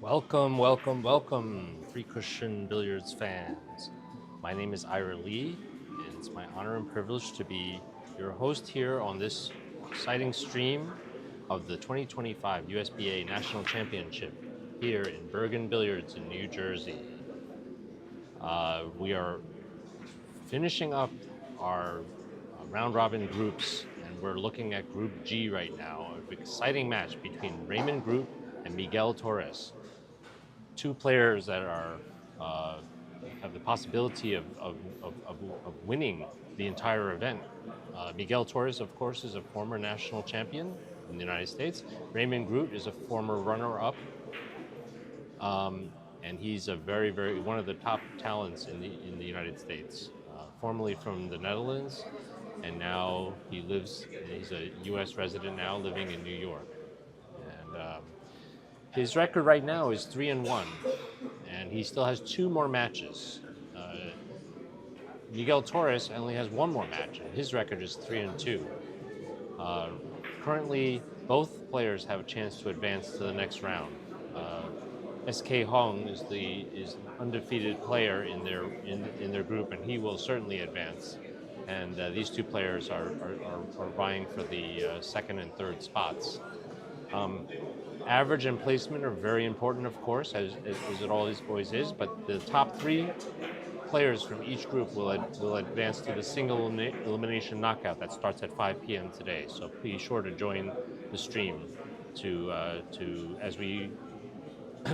Welcome, welcome, welcome, Free Cushion Billiards fans. My name is Ira Lee, and it's my honor and privilege to be your host here on this exciting stream of the 2025 USBA National Championship here in Bergen Billiards in New Jersey. We are finishing up our round-robin groups, and we're looking at Group G right now. An exciting match between Raymon Groot and Miguel Torres. Two players that are have the possibility of winning the entire event. Miguel Torres, of course, is a former national champion in the United States. Raymon Groot is a former runner-up, and he's a very one of the top talents in the United States. Formerly from the Netherlands, and now he's a U.S. resident now, living in New York. And his record right now is 3-1, and he still has 2 more matches. Miguel Torres only has 1 more match, and his record is 3-2. Currently, both players have a chance to advance to the next round. SK Hong is an undefeated player in their group, and he will certainly advance. And these 2 players are vying for the second and third spots. Average and placement are very important, of course, as it always is, but the top 3 players from each group will advance to the single elimination knockout that starts at 5 p.m. today. So be sure to join the stream to as we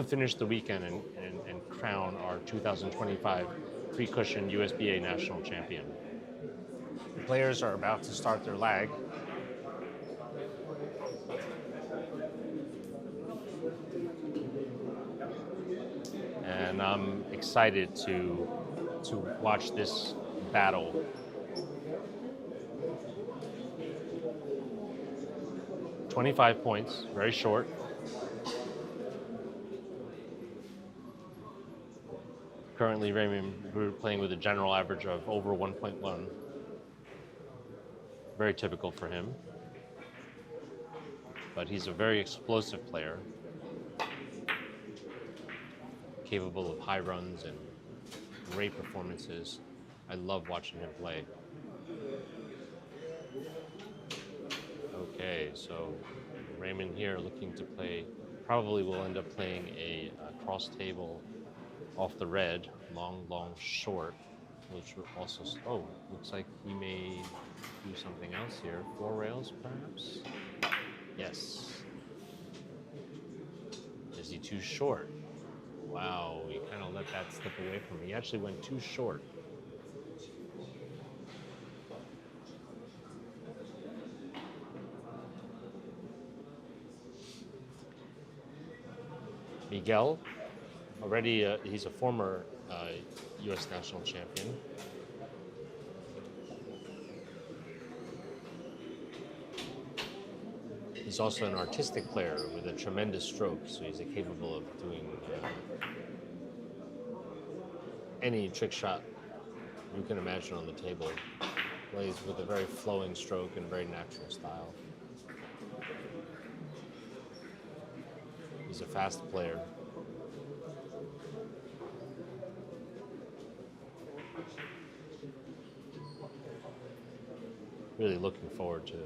finish the weekend and crown our 2025 Free Cushion USBA National Champion. The players are about to start their lag. And I'm excited to watch this battle. "25 points, very short. Currently, Raymond, we're playing with a general average of over 1.1. Very typical for him. But he's a very explosive player, capable of high runs and great performances. I love watching him play. Okay, so Raymond here looking to play, probably will end up playing a cross table off the red, long, short, which will also, looks like he may do something else here. 4 rails, perhaps? Yes. Is he too short? Wow, he kind of let that slip away from me. He actually went too short. Miguel, already he's a former U.S. national champion. He's also an artistic player with a tremendous stroke, so he's capable of doing any trick shot you can imagine on the table. Plays with a very flowing stroke and very natural style. He's a fast player. Really looking forward to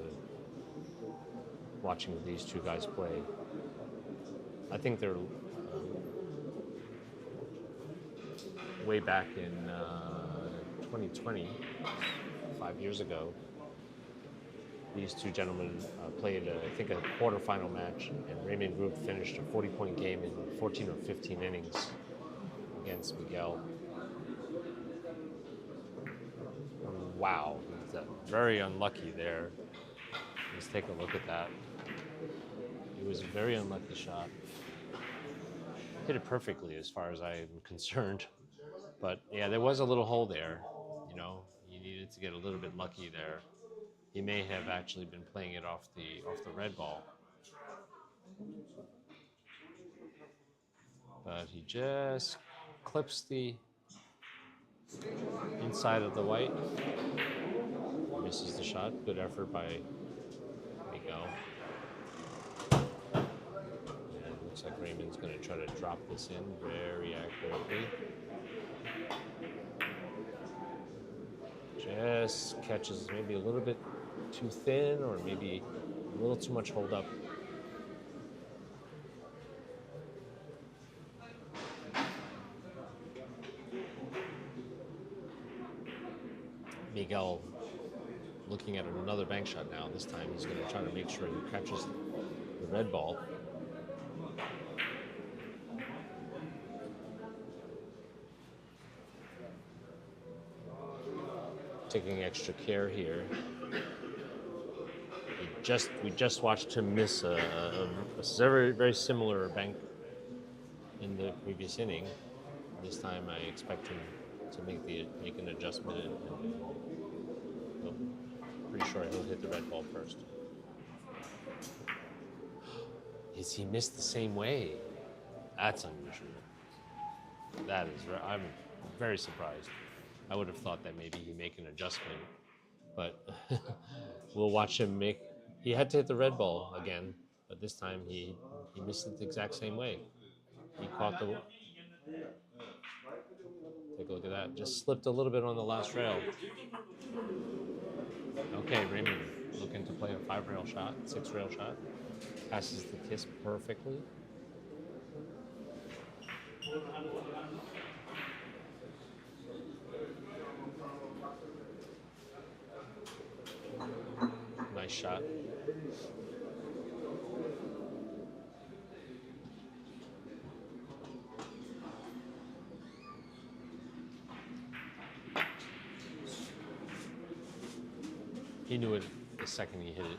watching these 2 guys play. I think they're way back in 2020, 5 years ago. These two gentlemen played, I think, a quarterfinal match, and Raymond Groot finished a 40-point game in 14 or 15 innings against Miguel. Wow, he's very unlucky there. Let's take a look at that. It was a very unlucky shot. Hit it perfectly as far as I'm concerned. But yeah, there was a little hole there. You know, he needed to get a little bit lucky there. He may have actually been playing it off the red ball. But he just clips the inside of the white. Misses the shot. Good effort by Miguel. And it looks like Raymond's going to try to drop this in very accurately. Just catches maybe a little bit too thin, or maybe a little too much hold up. Miguel looking at another bank shot now. This time he's going to try to make sure he catches the red ball. Taking extra care here. We just watched him miss a very similar bank in the previous inning. This time I expect him to make an adjustment, and well, pretty sure he'll hit the red ball first. Is he missed the same way? That's unusual. That is, I'm very surprised. I would have thought that maybe he'd make an adjustment, but we'll watch him make. He had to hit the red ball again, but this time he missed it the exact same way. He caught the. Take a look at that. Just slipped a little bit on the last rail. Okay, Raymond looking to play a 5-rail shot, 6-rail shot. Passes the kiss perfectly. Nice shot. He knew it the second he hit it.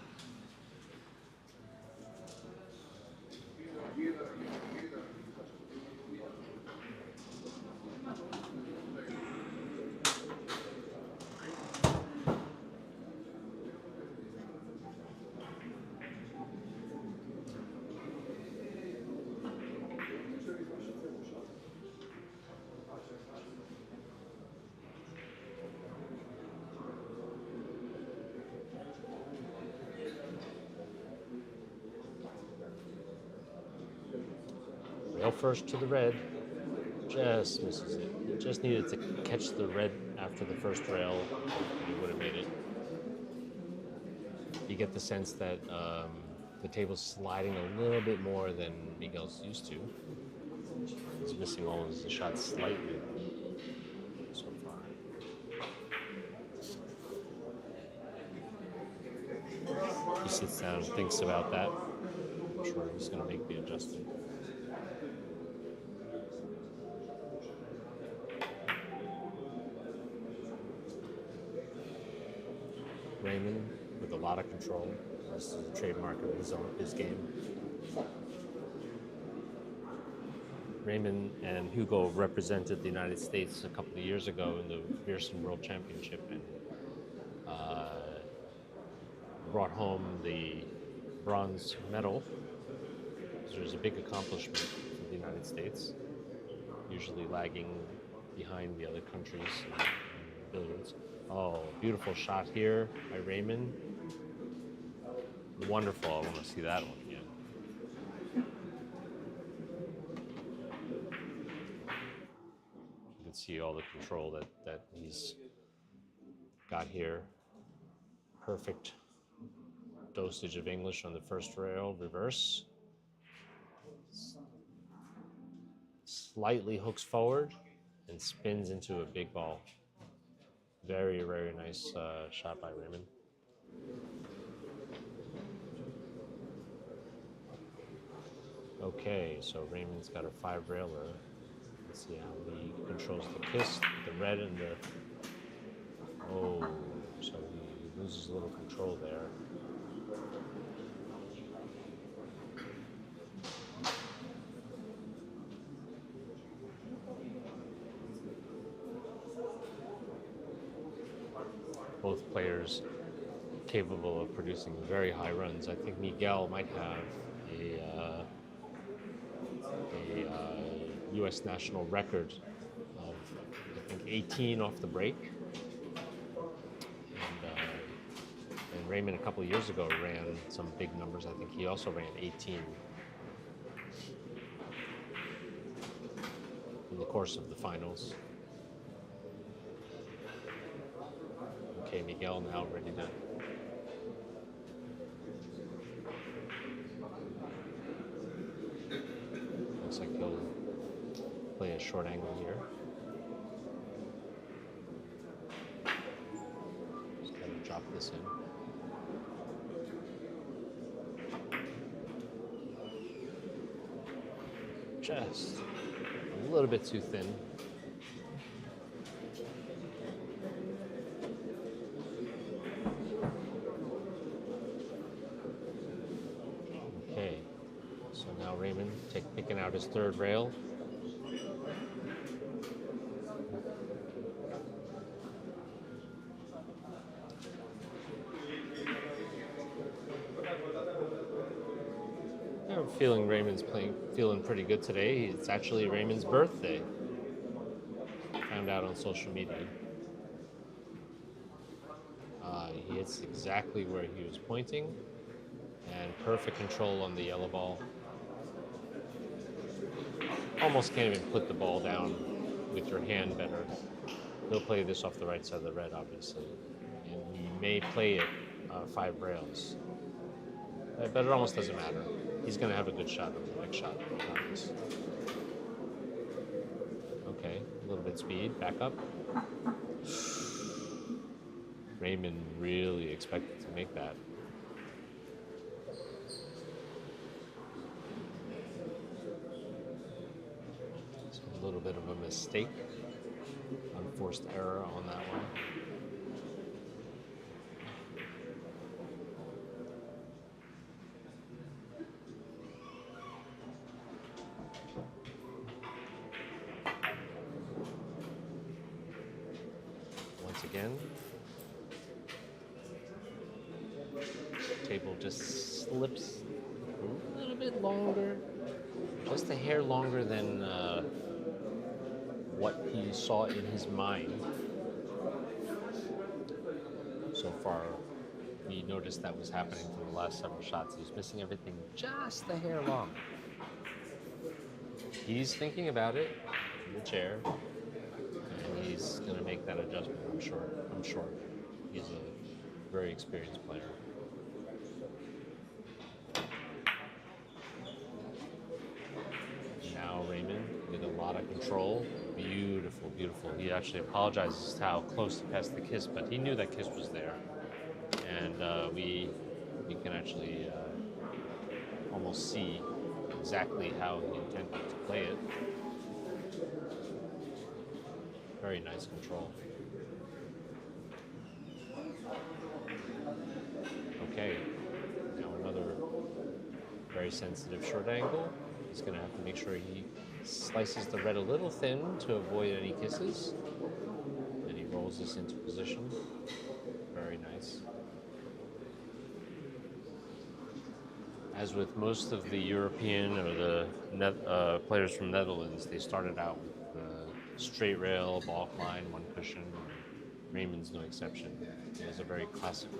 Rail first to the red, just misses it. It just needed to catch the red after the first rail, and he would have made it. You get the sense that the table's sliding a little bit more than Miguel's used to. He's missing all of the shots slightly so far. He sits down and thinks about that. I'm sure he's going to make the adjustment. Raymond with a lot of control. This is a trademark of his game. Raymond and Hugo represented the United States a couple of years ago in the Pearson World Championship, and brought home the bronze medal. It was a big accomplishment for the United States, usually lagging behind the other countries in billiards. Oh, beautiful shot here by Raymond. Wonderful. I want to see that one again. You can see all the control that he's got here. Perfect dosage of English on the first rail, reverse. Slightly hooks forward and spins into a big ball. Very, very nice shot by Raymond. Okay, so Raymond's got a 5-railer. Let's see how he controls the kiss, the red and the... Oh, so he loses a little control there. Both players capable of producing very high runs. I think Miguel might have a U.S. national record of, I think, 18 off the break. And Raymond a couple of years ago ran some big numbers. I think he also ran 18 in the course of the finals. Okay, Miguel now ready to... Looks like he'll play a short angle here. Just gotta drop this in. Just a little bit too thin. Okay, so now Raymond picking out his 3rd rail. I'm feeling Raymond's feeling pretty good today. It's actually Raymond's birthday. Found out on social media. He hits exactly where he was pointing, and perfect control on the yellow ball. Almost can't even put the ball down with your hand better. He'll play this off the right side of the red, obviously, and he may play it 5 rails, but it almost doesn't matter. He's going to have a good shot on the next shot. Okay, a little bit speed, back up. Raymond really expected to make that. So a little bit of a mistake, unforced error on that one. Once again, table just slips a little bit longer, just a hair longer than what he saw in his mind. So far, we noticed that was happening from the last several shots. He was missing everything just a hair long. He's thinking about it in the chair, and he's going to make that adjustment, I'm sure. He's a very experienced player. Now Raymond with a lot of control. Beautiful, beautiful. He actually apologizes to how close he passed the kiss, but he knew that kiss was there. And we can actually almost see exactly how he intended to play it. Very nice control. Okay, now another very sensitive short angle. He's going to have to make sure he slices the red a little thin to avoid any kisses. And he rolls this into position. Very nice. As with most of the European or the players from Netherlands, they started out with the straight rail, balk line, 1 cushion. Raymond's no exception. He has a very classical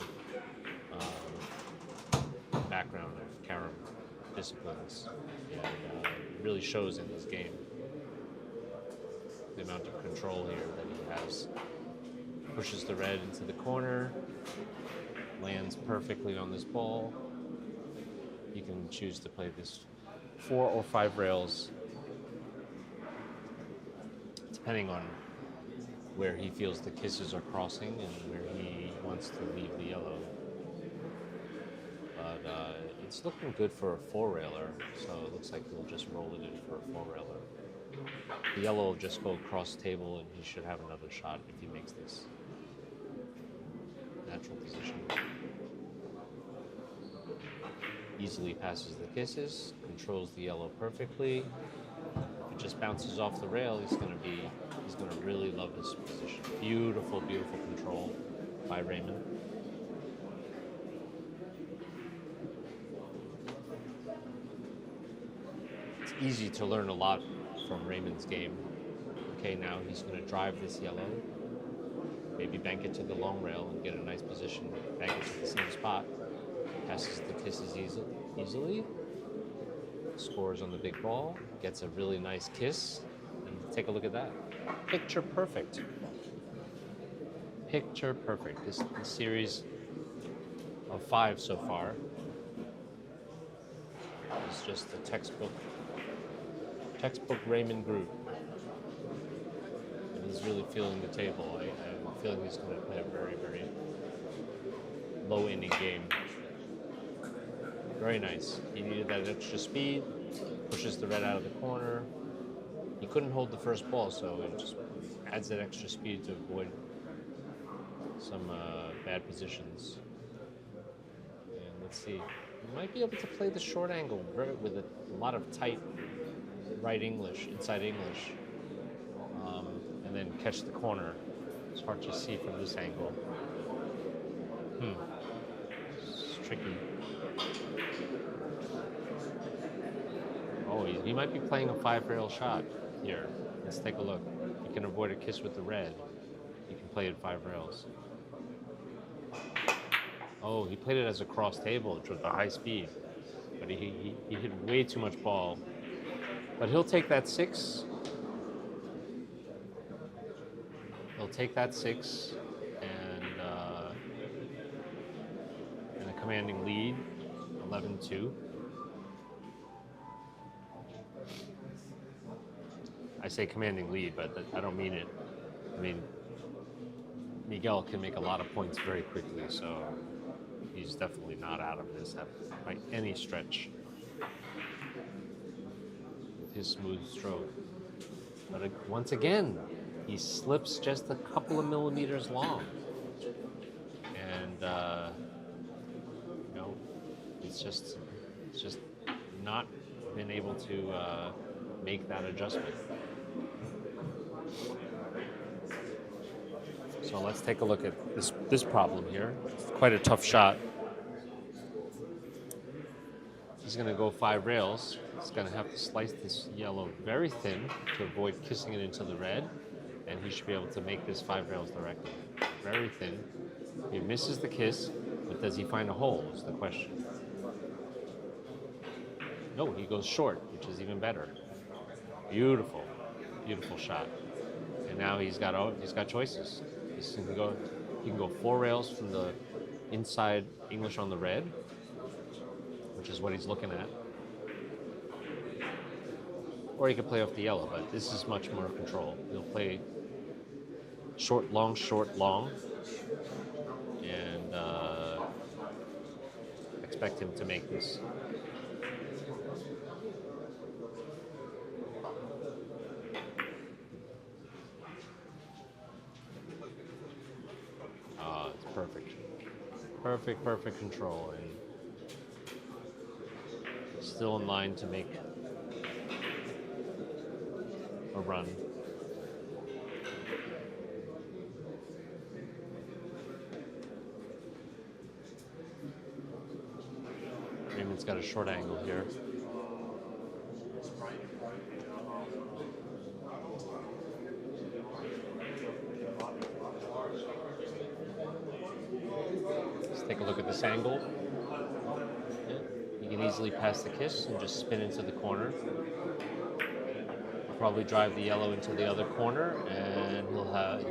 background of carom disciplines, and it really shows in his game. The amount of control here that he has. Pushes the red into the corner, lands perfectly on this ball. You can choose to play this 4 or 5 rails, depending on where he feels the kisses are crossing and where he wants to leave the yellow. but it's looking good for a four-railer, so it looks like he'll just roll it in for a four-railer. The yellow will just go across the table, and he should have another shot if he makes this natural position. Easily passes the kisses, controls the yellow perfectly. If it just bounces off the rail, he's gonna really love this position. Beautiful, beautiful control by Raymon. It's easy to learn a lot from Raymon's game. Okay, now he's gonna drive this yellow, maybe bank it to the long rail and get a nice position, bank it to the same spot, passes the kisses easily, scores on the big ball, gets a really nice kiss, and take a look at that. Picture perfect. Picture perfect. This series of 5 so far is just a textbook Raymon Groot. And he's really feeling the table. I'm feeling he's going to play a very, very low inning game. Very nice. He needed that extra speed, pushes the red out of the corner. He couldn't hold the first ball, so it just adds that extra speed to avoid some bad positions. And let's see. He might be able to play the short angle with a lot of tight right English, inside English, and then catch the corner. It's hard to see from this angle. It's tricky. Oh, he might be playing a 5-rail shot here. Let's take a look. You can avoid a kiss with the red. You can play it 5 rails. Oh, he played it as a cross table, which was a high speed. But he hit way too much ball. But he'll take that 6. He'll take that 6 and a commanding lead, 11-2. I say commanding lead, but I don't mean it. I mean, Miguel can make a lot of points very quickly, so he's definitely not out of this by any stretch with his smooth stroke. But once again, he slips just a couple of millimeters long. And, it's just not been able to make that adjustment. So let's take a look at this problem here. It's quite a tough shot. He's going to go 5 rails. He's going to have to slice this yellow very thin to avoid kissing it into the red, and he should be able to make this 5 rails directly. Very thin. He misses the kiss, but does he find a hole is the question. No, he goes short, which is even better. Beautiful, beautiful shot. And now he's got choices. He can go 4 rails from the inside English on the red, which is what he's looking at. Or he could play off the yellow, but this is much more control. He'll play short, long, and expect him to make this. It's perfect. Perfect control, and still in line to make a run. Raymon's got a short angle here. Let's take a look at this angle. Yeah. You can easily pass the kiss and just spin into the corner. He'll probably drive the yellow into the other corner, and he'll have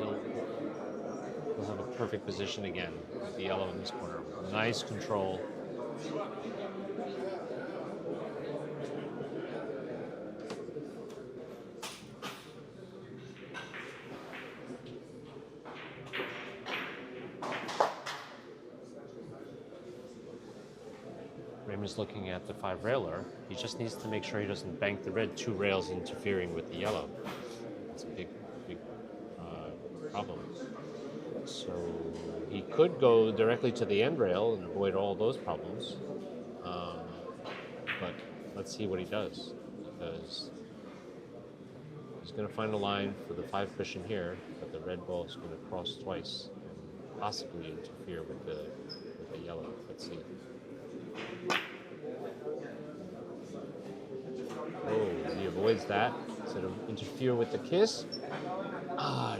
a perfect position again with the yellow in this corner. Nice control. Raymond's looking at the 5 railer. He just needs to make sure he doesn't bank the red 2 rails interfering with the yellow. That's a big problem. So he could go directly to the end rail and avoid all those problems. But let's see what he does, because he's going to find a line for the 5 cushion here, but the red ball is going to cross twice and possibly interfere with the yellow. Let's see. Oh, he avoids that instead of interfere with the kiss.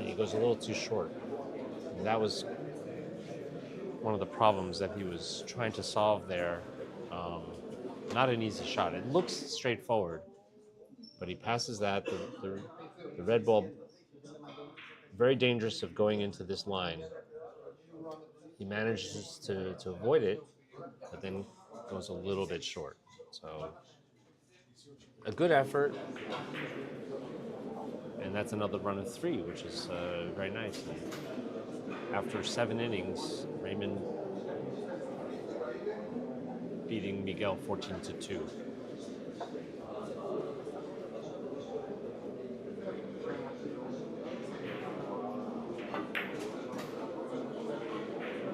He goes a little too short. And that was one of the problems that he was trying to solve there. Not an easy shot. It looks straightforward, but he passes that. The red ball, very dangerous of going into this line. He manages to avoid it, but then goes a little bit short. So a good effort, and that's another run of 3, which is very nice. And after 7 innings, Raymond beating Miguel 14-2.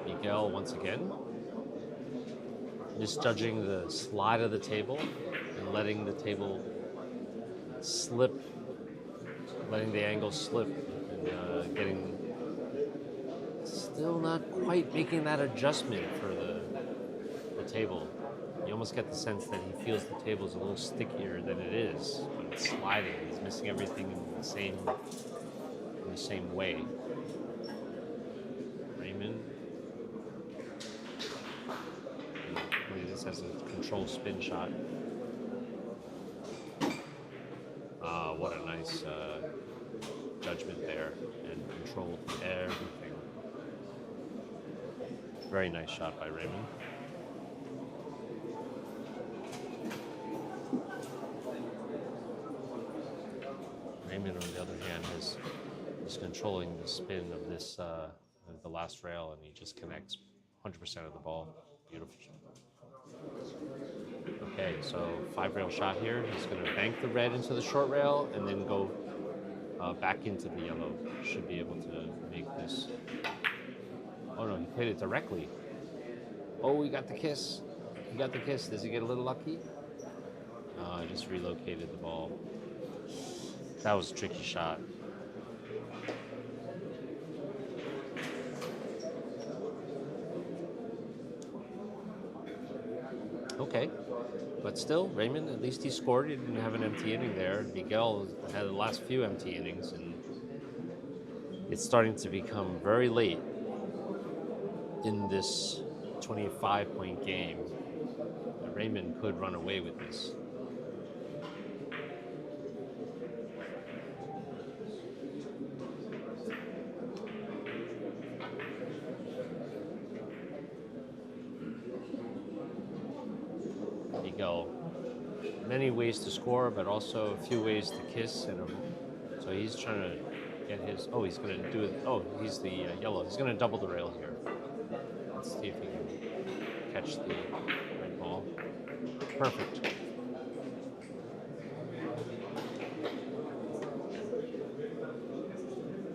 Miguel once again misjudging the slide of the table and letting the table slip, letting the angle slip, and getting still not quite making that adjustment for the table. You almost get the sense that he feels the table is a little stickier than it is when it's sliding. He's missing everything in the same way. Raymond. This has a control spin shot. What a nice judgment there, and controlled everything. Very nice shot by Raymond. Raymond, on the other hand, is controlling the spin of this the last rail, and he just connects 100% of the ball. Beautiful shot. Okay, so 5 rail shot here. He's going to bank the red into the short rail and then go back into the yellow. Should be able to make this. Oh no, he played it directly. Oh, he got the kiss. He got the kiss. Does he get a little lucky? I just relocated the ball. That was a tricky shot. Okay, but still, Raymond, at least he scored. He didn't have an empty inning there. Miguel had the last few empty innings, and it's starting to become very late in this 25-point game. Raymond could run away with this. Miguel, many ways to score, but also a few ways to kiss. So he's trying to get his. Oh, he's going to do it. Oh, he's the yellow. He's going to double the rail here. Let's see if he can catch the red ball. Perfect.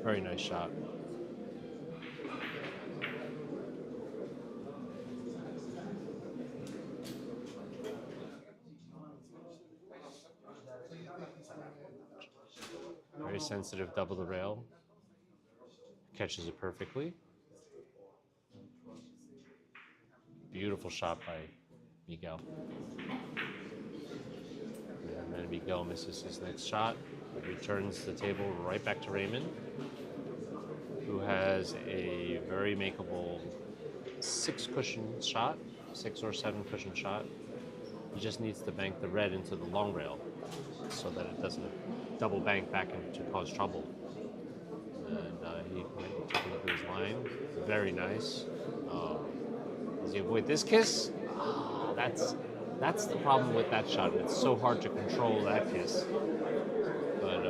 Very nice shot. Very sensitive double the rail. Catches it perfectly. Beautiful shot by Miguel. And then Miguel misses his next shot. It returns the table right back to Raymond, who has a very makeable 6 cushion shot, 6 or 7 cushion shot. He just needs to bank the red into the long rail so that it doesn't double bank back to cause trouble. And he took a look at his line. Very nice. Does he avoid this kiss? That's the problem with that shot. It's so hard to control that kiss. But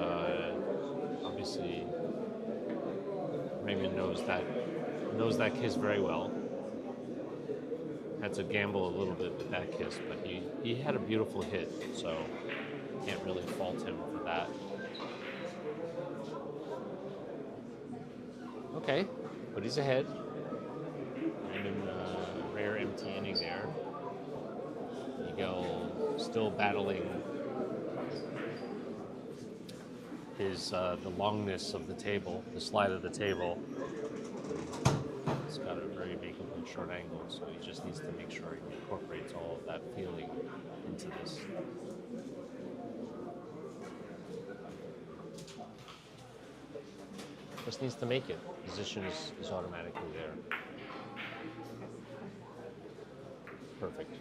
obviously, Raymond knows that kiss very well. had to gamble a little bit with that kiss, but he had a beautiful hit, so can't really fault him for that. Okay, but he's ahead. Raymon, rare empty inning there. Miguel still battling his the longness of the table, the slide of the table. It's got a very makeable short angle, so he just needs to make sure he incorporates all of that feeling into this. Just needs to make it. Position is automatically there. Perfect.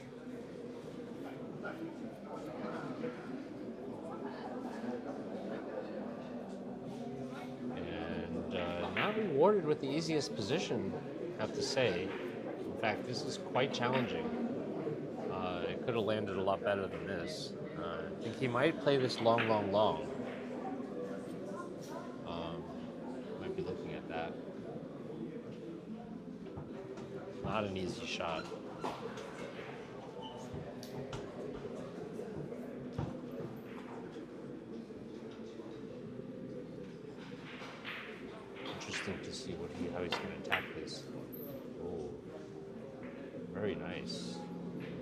And not rewarded with the easiest position, I have to say. In fact, this is quite challenging. It could have landed a lot better than this. I think he might play this long. Might be looking at that. Not an easy shot. Interesting to see how he's going to attack this. Oh, very nice.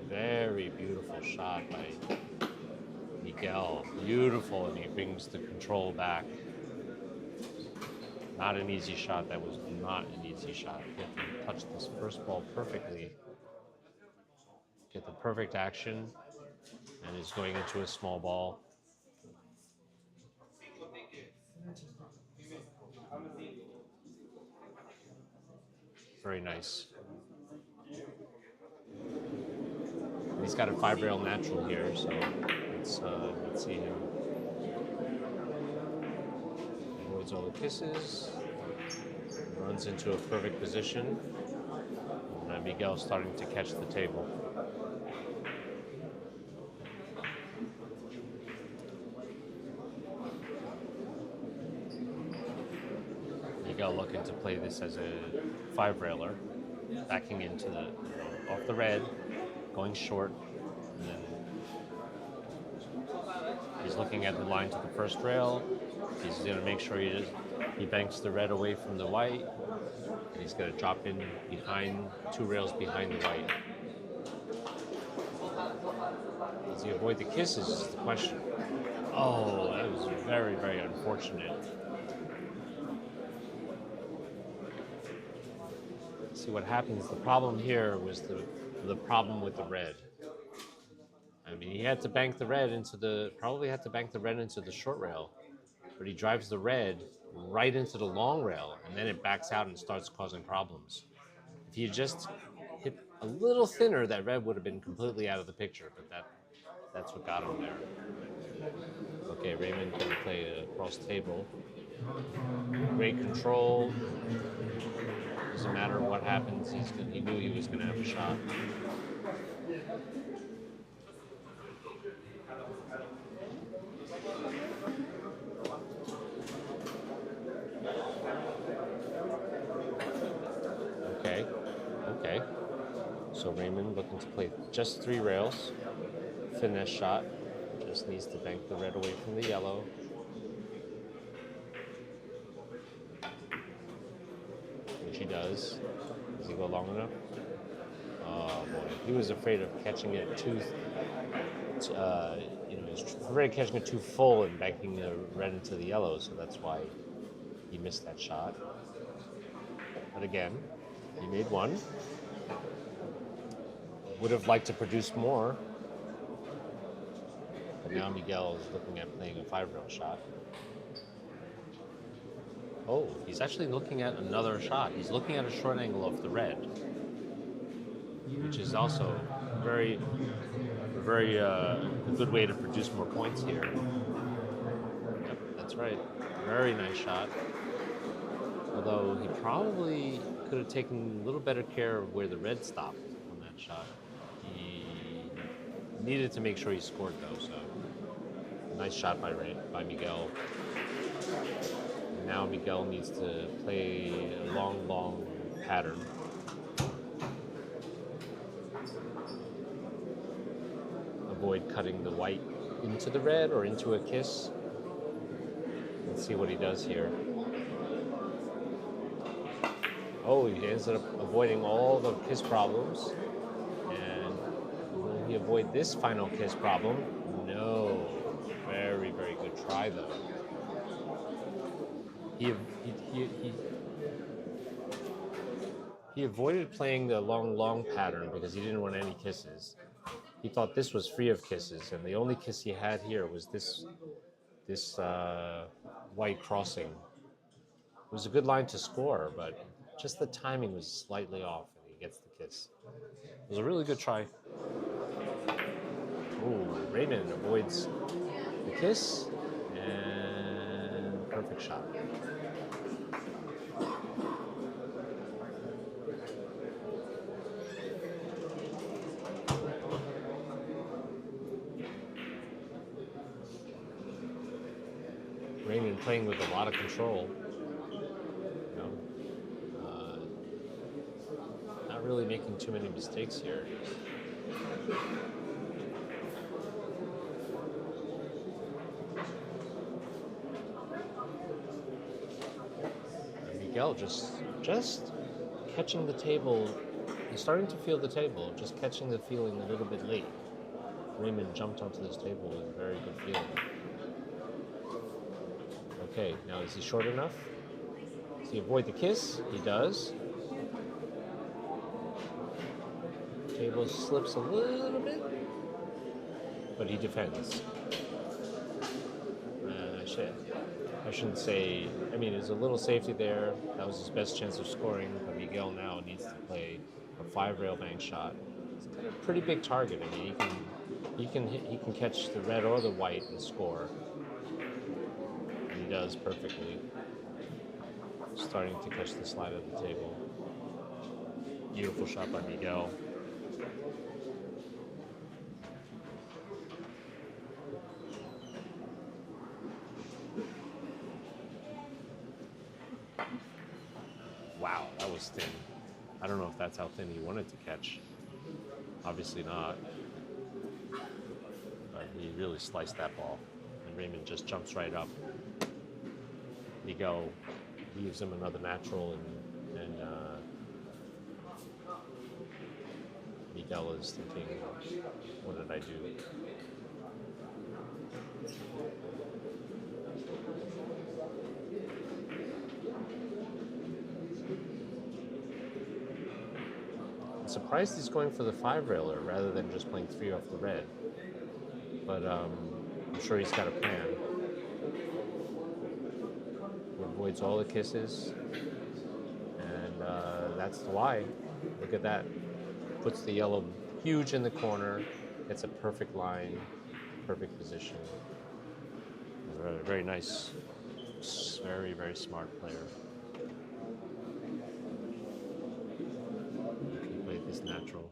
Very beautiful shot by Miguel. Beautiful, and he brings the control back. Not an easy shot. That was not an easy shot. He had to touch this first ball perfectly. Get the perfect action, and he's going into a small ball. Very nice. He's got a 5-rail natural here, so let's see him. Avoids all the kisses. Runs into a perfect position. And Miguel's starting to catch the table. Miguel looking to play this as a 5-railer, backing into the off the red, going short, and then he's looking at the line to the first rail. He's going to make sure he banks the red away from the white, and he's going to drop in behind 2 rails behind the white. Does he avoid the kisses is the question. Oh, that was very, very unfortunate. See what happens. The problem here was the problem with the red. I mean, he had to bank the red probably had to bank the red into the short rail, but he drives the red right into the long rail, and then it backs out and starts causing problems. If he had just hit a little thinner, that red would have been completely out of the picture, but that's what got him there. Okay, Raymon can play across table. Great control. Doesn't matter what happens, he knew he was going to have a shot. Okay. So Raymon looking to play just 3 rails. Finesse shot. Just needs to bank the red away from the yellow. Which he does. Does he go long enough? Oh boy, he was afraid of catching it too. He was afraid of catching it too full and banking the red into the yellow, so that's why he missed that shot. But again, he made 1. Would have liked to produce more, but now Miguel is looking at playing a 5-rail shot. Oh, he's actually looking at another shot. He's looking at a short angle off the red, which is also very a good way to produce more points here. Yep, that's right. Very nice shot. Although he probably could have taken a little better care of where the red stopped on that shot. He needed to make sure he scored though, so nice shot by Miguel. Now Miguel needs to play a long pattern. avoid cutting the white into the red or into a kiss. Let's see what he does here. Oh, he ends up avoiding all the kiss problems. And will he avoid this final kiss problem? No. Very, very good try, though. He avoided playing the long pattern because he didn't want any kisses. He thought this was free of kisses, and the only kiss he had here was this white crossing. It was a good line to score, but just the timing was slightly off, and he gets the kiss. It was a really good try. Ooh, Raymon avoids the kiss, and perfect shot. Raymon playing with a lot of control. Not really making too many mistakes here. And Miguel just catching the table. He's starting to feel the table, just catching the feeling a little bit late. Raymon jumped onto this table with a very good feeling. Okay, now is he short enough? Does he avoid the kiss? He does. Table slips a little bit, but he defends. I shouldn't say, I mean, there's a little safety there. That was his best chance of scoring, but Miguel now needs to play a 5-rail bank shot. It's got a pretty big target. I mean, he can catch the red or the white and score. And he does perfectly. Starting to catch the slide of the table. Beautiful shot by Miguel. Wow, that was thin. I don't know if that's how thin he wanted to catch. Obviously not. But he really sliced that ball. And Raymon just jumps right up. Miguel leaves him another natural, and Miguel is thinking, what did I do? I'm surprised he's going for the 5-railer rather than just playing 3 off the red. But I'm sure he's got a plan. He avoids all the kisses. And that's why. Look at that. Puts the yellow huge in the corner. It's a perfect line, perfect position. Very, very nice. Very, very smart player. He played this natural.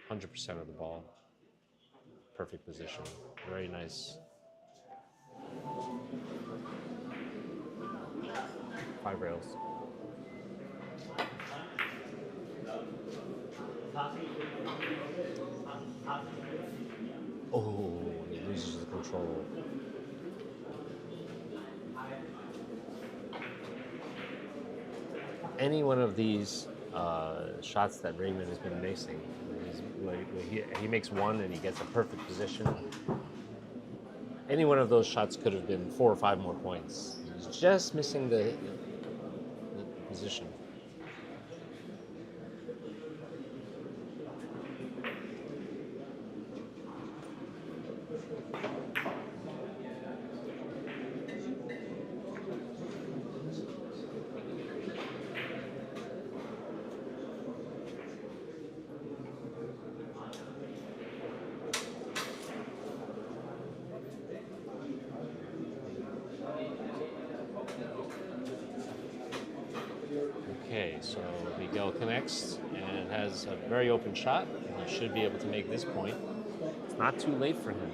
100% of the ball. Perfect position. Very nice. 5 rails. Oh, he loses the control. Any one of these shots that Raymon has been missing, he makes one and he gets a perfect position. Any one of those shots could have been 4 or 5 more points. He's just missing the position. Okay, so Miguel connects and has a very open shot. He should be able to make this point. It's not too late for him.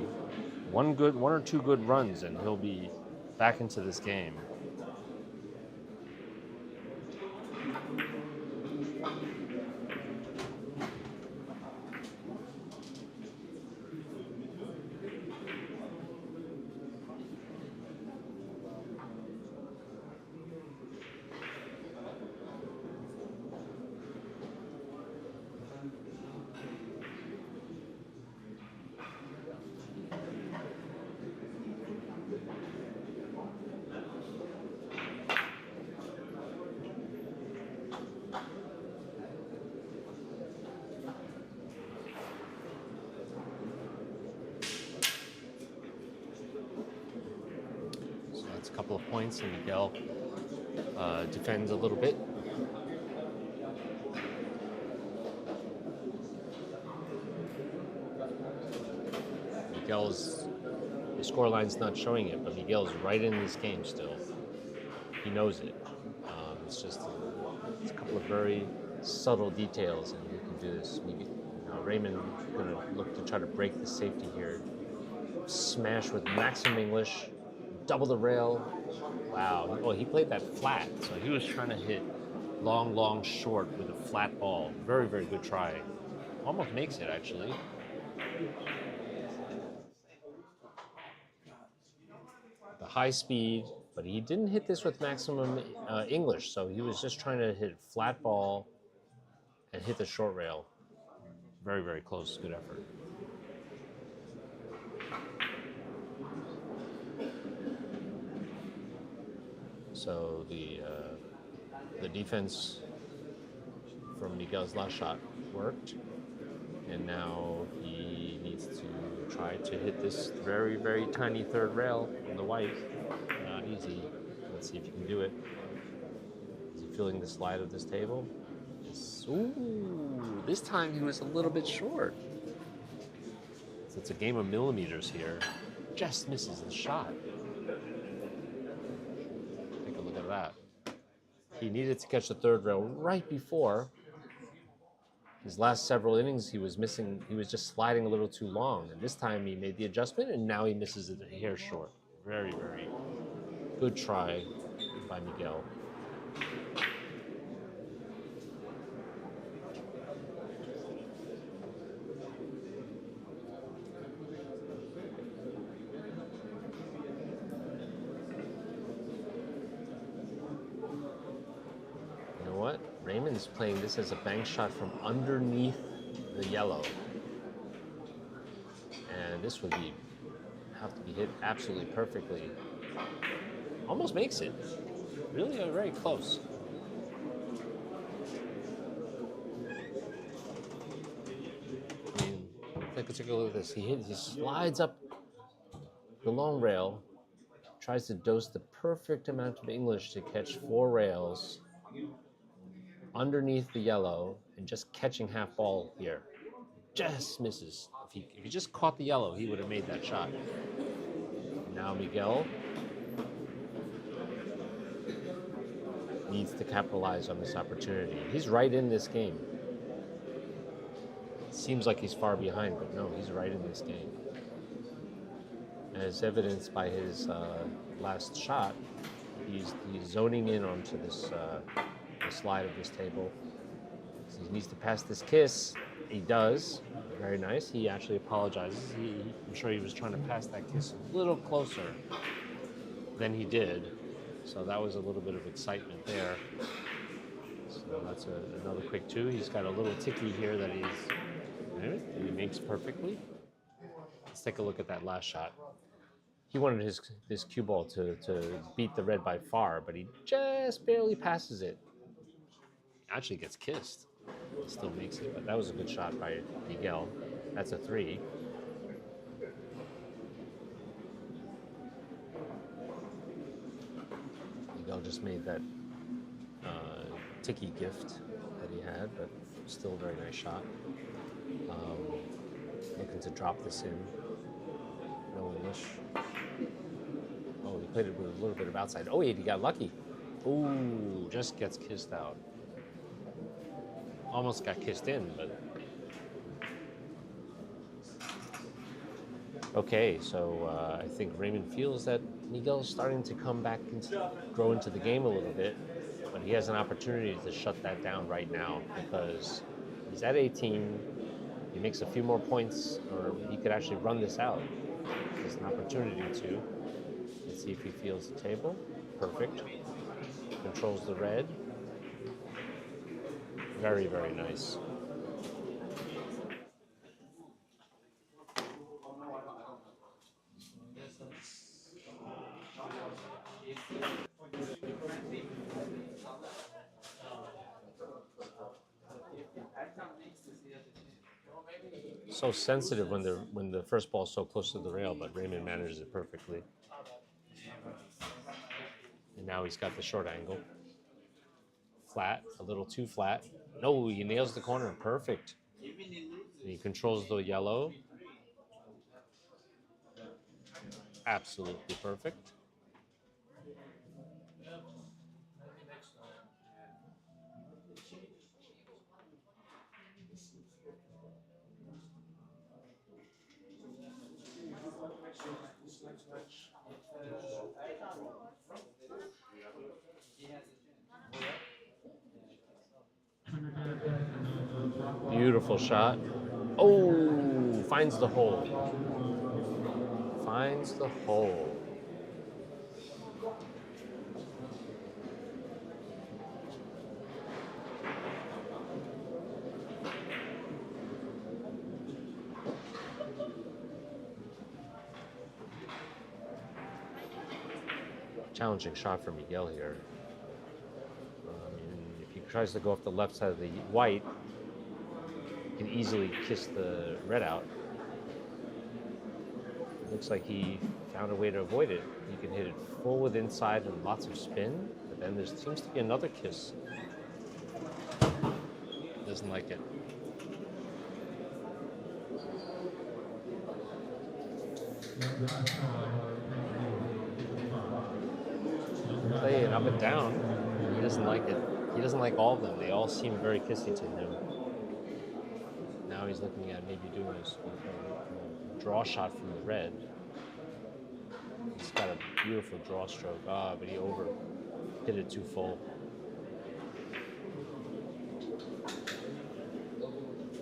One or two good runs and he'll be back into this game. couple of points, and Miguel defends a little bit. Miguel's, the scoreline's not showing it, but Miguel's right in this game still. He knows it. It's just it's a couple of very subtle details, and you can do this. Raymon going to look to try to break the safety here. Smash with maximum English, double the rail. Wow. Well, he played that flat, so he was trying to hit long, long, short with a flat ball. Very, very good try. Almost makes it, actually. The high speed, but he didn't hit this with maximum English, so he was just trying to hit flat ball and hit the short rail. Very, very close. Good effort. So the defense from Miguel's last shot worked, and now he needs to try to hit this very, very tiny third rail on the white. Not easy. Let's see if he can do it. Is he feeling the slide of this table? Yes. Ooh, this time he was a little bit short. So it's a game of millimeters here. Just misses the shot. Take a look at that. He needed to catch the third rail right before. His last several innings, he was just sliding a little too long. And this time he made the adjustment, and now he misses it a hair short. Very, very good try by Miguel. Raymond's playing this as a bank shot from underneath the yellow. And this would have to be hit absolutely perfectly. Almost makes it. Really very close. I mean, take a look at this. He slides up the long rail, tries to dose the perfect amount of English to catch 4 rails underneath the yellow and just catching half ball here. Just misses. If he just caught the yellow, he would have made that shot. Now Miguel needs to capitalize on this opportunity. He's right in this game. It seems like he's far behind, but no, he's right in this game. As evidenced by his last shot, he's zoning in onto this the slide of this table. So he needs to pass this kiss. He does. Very nice. He actually apologizes. I'm sure he was trying to pass that kiss a little closer than he did. So that was a little bit of excitement there. So that's another quick 2. He's got a little ticky here that he makes perfectly. Let's take a look at that last shot. He wanted his cue ball to beat the red by far, but he just barely passes it. Actually gets kissed. Still makes it, but that was a good shot by Miguel. That's a 3. Miguel just made that ticky gift that he had, but still a very nice shot. Looking to drop this in. No English. Oh, he played it with a little bit of outside. Oh, he got lucky. Ooh, just gets kissed out. Almost got kissed in, but... Okay, so I think Raymon feels that Miguel's starting to come back and grow into the game a little bit, but he has an opportunity to shut that down right now because he's at 18. He makes a few more points, or he could actually run this out. There's an opportunity to. Let's see if he feels the table. Perfect. Controls the red. Very, very nice. So sensitive when the first ball's so close to the rail, but Raymon manages it perfectly. And now he's got the short angle. Flat, a little too flat. No, he nails the corner, perfect. And he controls the yellow. Absolutely perfect. Beautiful shot. Oh, finds the hole. Finds the hole. Challenging shot for Miguel here. If he tries to go off the left side of the white, he can easily kiss the red out. It looks like he found a way to avoid it. He can hit it full with inside and lots of spin, but then there seems to be another kiss. Doesn't like it. Play it up and down. He doesn't like it. He doesn't like all of them. They all seem very kissy to him. Now he's looking at maybe doing a draw shot from the red. He's got a beautiful draw stroke. But he hit it too full.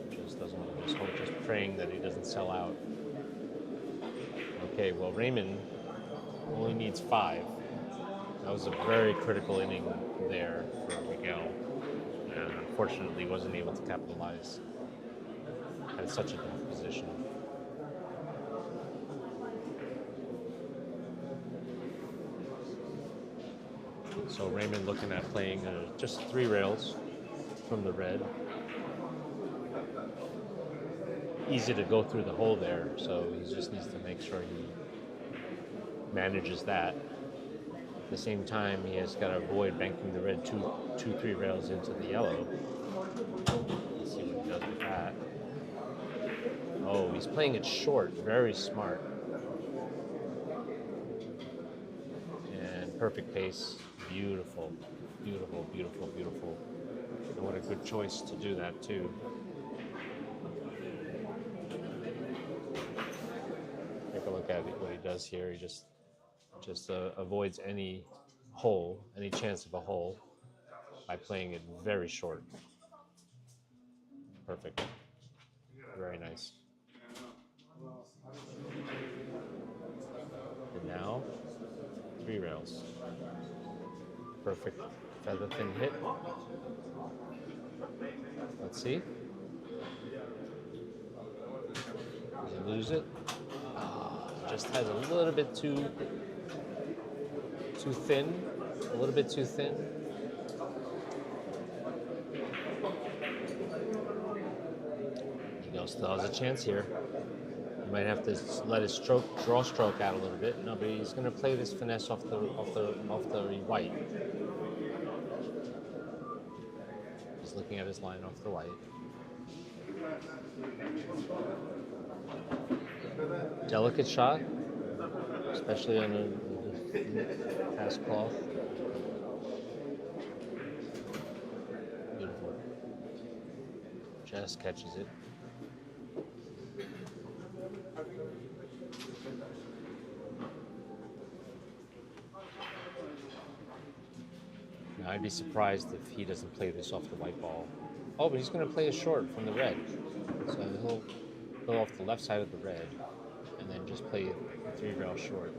Just doesn't want to miss hole. Just praying that he doesn't sell out. Okay, well, Raymon only needs 5. That was a very critical inning there for Miguel, and unfortunately wasn't able to capitalize. Had such a tough position. So Raymon looking at playing just 3 rails from the red. Easy to go through the hole there, so he just needs to make sure he manages that. At the same time, he has got to avoid banking the red 3 rails into the yellow. Let's see what he does with that. Oh, he's playing it short, very smart. And perfect pace, beautiful, beautiful, beautiful, beautiful. And what a good choice to do that too. Take a look at what he does here. He just avoids any chance of a hole by playing it very short. Perfect. Very nice. And now, 3 rails. Perfect feather thin hit. Let's see. Does he lose it? Just has a little bit too thin, a little bit too thin. Miguel still has a chance here. He might have to let his draw stroke out a little bit. No, but he's going to play this finesse off the white. He's looking at his line off the white. Delicate shot, especially on a fast cloth. Beautiful. Just catches it. Now, I'd be surprised if he doesn't play this off the white ball. Oh, but he's going to play a short from the red. So he'll go off the left side of the red and then just play 3 rail short.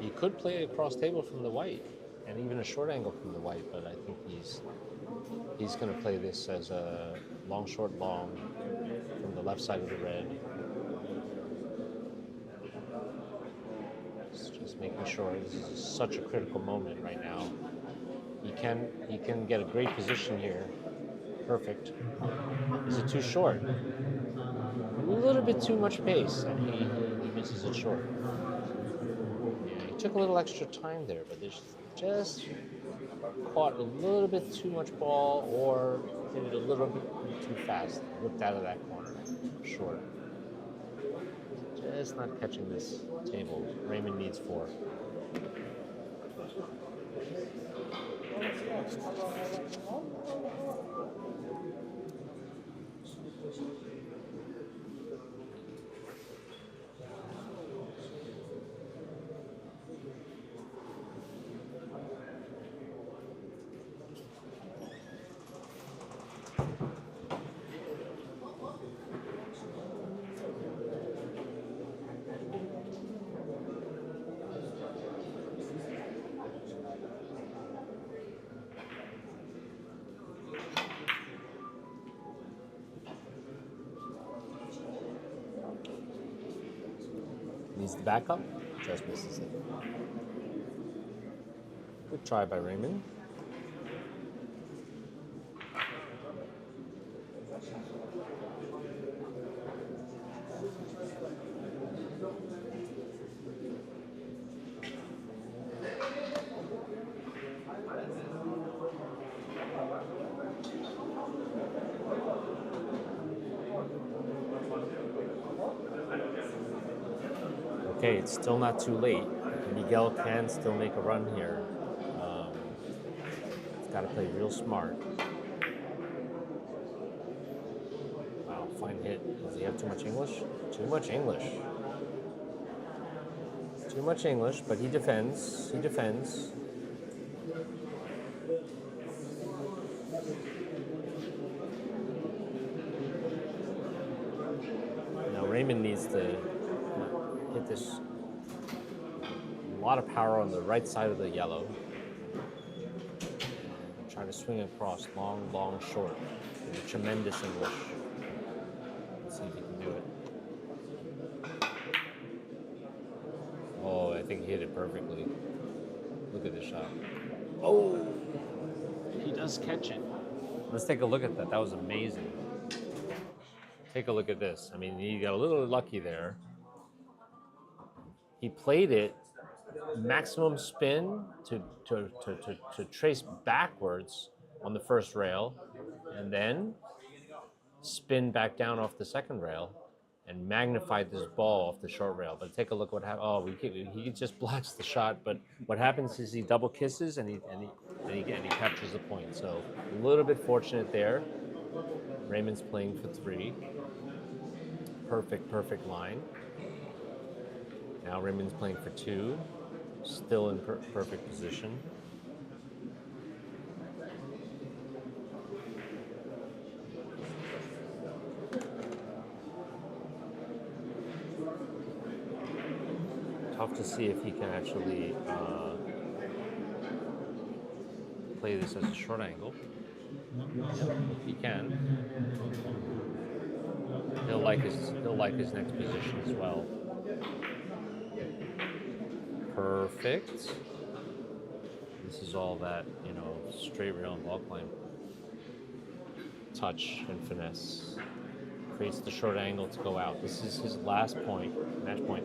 He could play across table from the white and even a short angle from the white, but I think he's going to play this as a long, short, long from the left side of the red. Just making sure this is such a critical moment right now. He can get a great position here. Perfect. Is it too short? A little bit too much pace, and he misses it short. Yeah, he Took a little extra time there, but they just caught a little bit too much ball or hit it a little bit too fast. Whipped out of that corner, short. Just not catching this table. Raymond needs 4. Needs the backup. Just misses it. Good try by Raymond. Okay, it's still not too late. Miguel can still make a run here. He's got to play real smart. Wow, fine hit. Does he have too much English? Too much English. Too much English, but he defends. He defends. Now Raymond needs to hit this. A lot of power on the right side of the yellow. And trying to swing across long, long, short. With a tremendous English. Let's see if he can do it. Oh, I think he hit it perfectly. Look at this shot. Oh, he does catch it. Let's take a look at that. That was amazing. Take a look at this. I mean, he got a little lucky there. He played it maximum spin to trace backwards on the first rail, and then spin back down off the second rail, and magnified this ball off the short rail. But take a look what happened. Oh, he just blocks the shot. But what happens is he double kisses and he captures the point. So a little bit fortunate there. Raymond's playing for 3. Perfect line. Now Raymond's playing for 2. Still in perfect position. Tough to see if he can actually play this as a short angle. Yep, he can. He'll like his next position as well. Perfect. This is all that, straight rail and ball climb. Touch and finesse. Creates the short angle to go out. This is his last point, match point.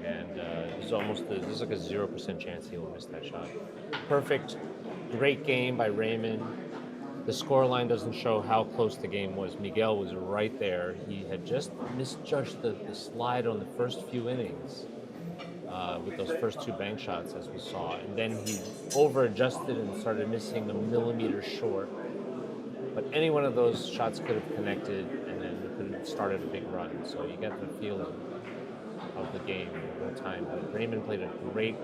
And there's like a 0% chance he will miss that shot. Perfect. Great game by Raymond. The scoreline doesn't show how close the game was. Miguel was right there. He had just misjudged the slide on the first few innings. With those first 2 bank shots, as we saw. And then he over-adjusted and started missing a millimeter short. But any one of those shots could have connected, and then could have started a big run. So you get the feeling of the game at one time. But Raymond played a great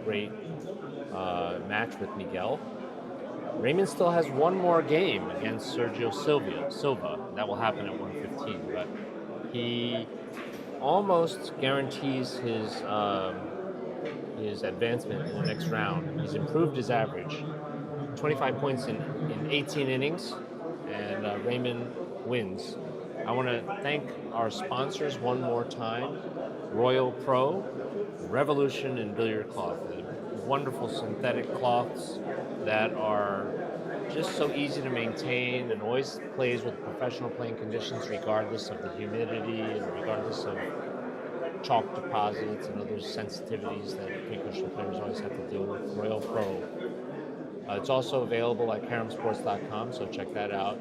match with Miguel. Raymond still has one more game against Sergio Silva. That will happen at 1:15. But he almost guarantees his advancement in the next round. He's improved his average. 25 points in 18 innings, and Raymond wins. I want to thank our sponsors one more time. Royal Pro, Revolution, and Billiard Cloth. Wonderful synthetic cloths that are just so easy to maintain and always plays with professional playing conditions regardless of the humidity and regardless of chalk deposits and other sensitivities that three-cushion players always have to deal with. Royal Pro. It's also available at caramsports.com, so check that out.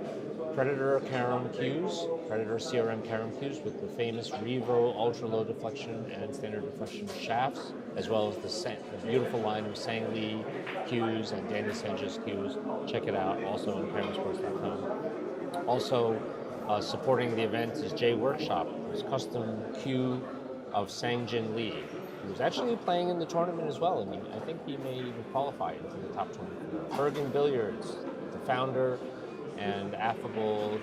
Predator Carom cues, Predator CRM Carom cues with the famous Revo ultra low deflection and standard deflection shafts, as well as the beautiful line of Sang Lee cues and Danny Sanchez cues. Check it out, also on caramsports.com. Also, supporting the event is Jay Workshop, whose custom cue of Sang-Jin Lee, who's actually playing in the tournament as well. I mean, I think he may even qualify into the top 24. Bergen Billiards, the founder and affable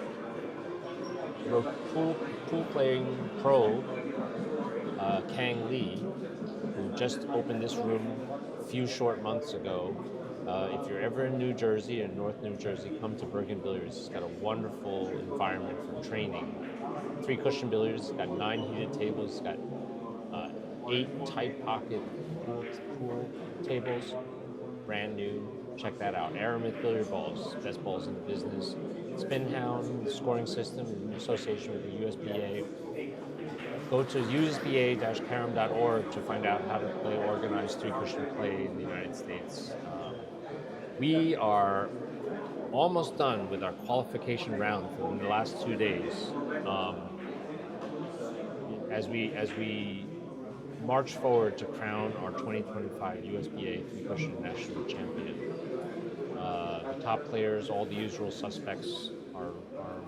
pool playing pro, Kang Lee, who just opened this room a few short months ago. If you're ever in New Jersey, in North New Jersey, come to Bergen Billiards. It's got a wonderful environment for training. Three-cushion billiards, it's got 9 heated tables, it's got 8 tight pocket pool tables, brand new. Check that out. Aramith billiard balls, best balls in the business. Spin Hound scoring system in association with the USBA. Go to usba-carom.org to find out how to play organized three-cushion play in the United States. We are almost done with our qualification round for the last 2 days. As we march forward to crown our 2025 USBA three-cushion national champion. The top players, all the usual suspects, are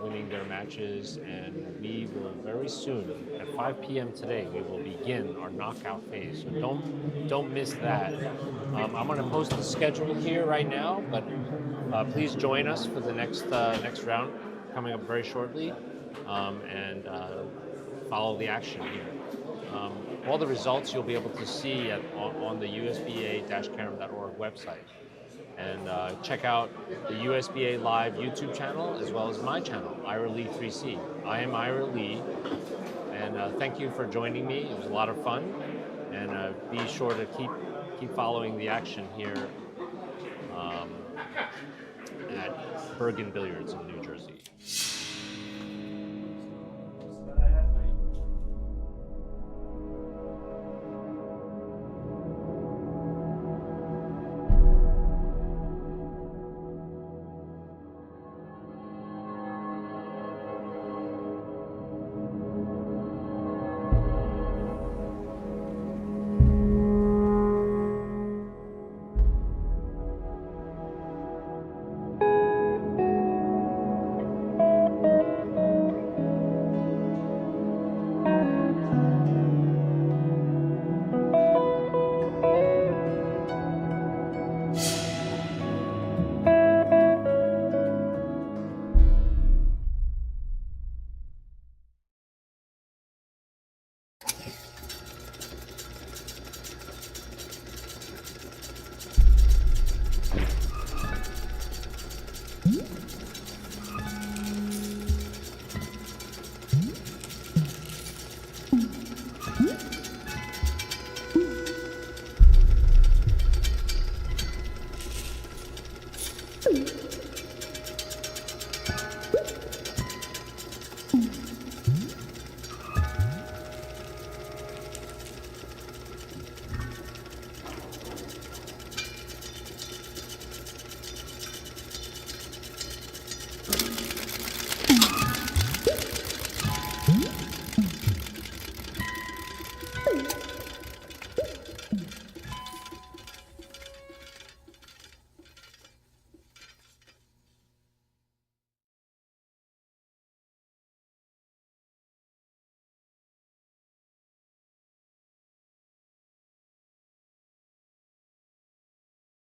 winning their matches, and we will very soon, at 5 p.m. today, we will begin our knockout phase. So don't miss that. I'm going to post the schedule here right now, but please join us for the next round coming up very shortly, and follow the action here. All the results you'll be able to see on the usba-carom.org website. And check out the USBA Live YouTube channel as well as my channel, Ira Lee 3C. I am Ira Lee, and thank you for joining me. It was a lot of fun, and be sure to keep following the action here at Bergen Billiards in New Jersey.